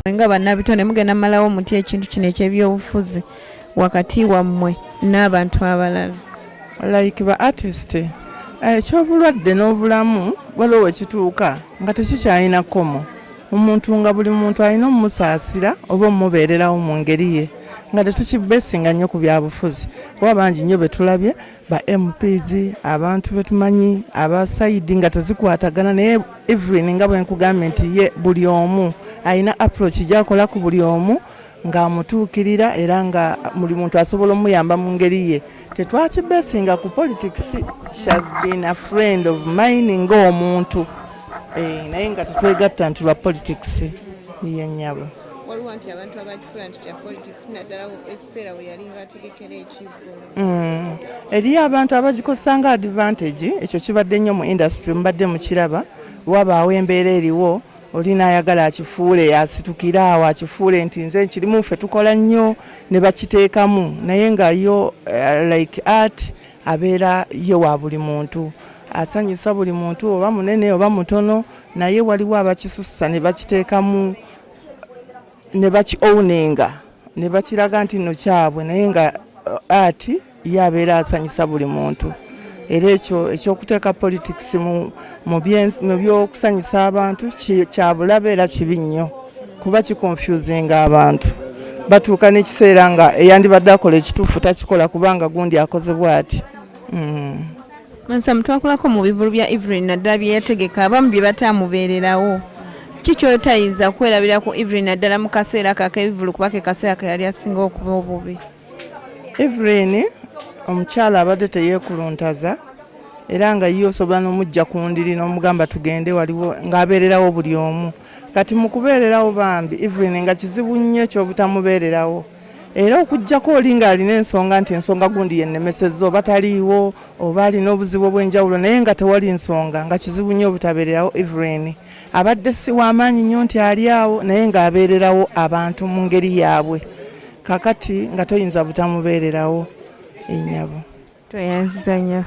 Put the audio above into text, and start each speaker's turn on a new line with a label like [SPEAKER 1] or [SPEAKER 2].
[SPEAKER 1] nga bannabitone mugenda malawo muti ekintu kino eky'ebyobufuzi wakati wammwe n'abantu abalala
[SPEAKER 2] like ba artist ekyobulwadde n'obulamu waliwo ekituuka nga tekikyalina kkomo omuntu nga buli muntu alina omumusaasira oba omubeererawo mu ngeri ye nga tetukibesinga nnyo ku byabufuzi kuba bangi nnyo betulabye ba MPs abantu betumanyi abasaidi nga tezikwatagana naye Evelyn nga bwenkugambye nti ye buli omu alina approach gyakola ku buli omu ng'amutuukirira era nga buli muntu asobola omuyamba mu ngeri ye tetwakibesinga ku politics. She has been a friend of mine ng'omuntu naye nga tetwegatta nti lwa politics ye nnyabo.
[SPEAKER 1] Waliwo nti abantu abakifula nti kya politics naddala ekiseera we yali ng'ategekera ekivvo.
[SPEAKER 2] Eriyo abantu abagikozesanga advantage, ekyo kibadde nnyo mu industry mbadde mukiraba wabaawo embeera eriwo oli n'ayagala akifuule yasitukira awo akifuule nti nze nkirimu ffe tukola nnyo ne bakiteekamu naye nga yo like art abeera yo wa buli muntu asanyusa buli muntu oba munene oba mutono naye waliwo abakisussa ne bakiteekamu ne baki-owninga ne bakiraga nti nno kyabwe naye nga art ye abeera asanyusa buli muntu. Era ekyokuteeka politics mu by'okusanyusa abantu kya bulabe era kibi nnyo kuba kikonfusinga abantu batuuka n'ekiseera nga eyandibadde akola ekituufu takikola kubanga gundi akoze bw'ati.
[SPEAKER 1] Mansa mutwakulako mu bivulu bya Evelyn naddala bye yategeka abamu bye bataamubeererawo ki kyotayinza kwerabirako Evelyn naddala mu kaseera kak'ebivulu kuba ke kaseera ke yali asinga okuba obubi?
[SPEAKER 2] Evelyn omukyala abadde teyeekuluntaza era nga ye osobola n'omujja ku ndiri n'omugamba tugende waliwo ng'abeererawo buli omu. Kati mu kubeererawo bambi Evelyn nga kizibu nnyo eky'obutamubeererawo era okuggyako oli ng'alina ensonga nti ensonga gundi yennemesezza oba taliiwo oba alina obuzibu obw'enjawulo naye nga tewali nsonga nga kizibu nnyo obutabeererawo Evelyn. Abadde si w'amaanyi nnyo nti ali awo naye ng'abeererawo abantu mu ngeri yaabwe. Kakati nga toyinza butamubeererawo ennyabo.
[SPEAKER 1] Toyanziza nnyo.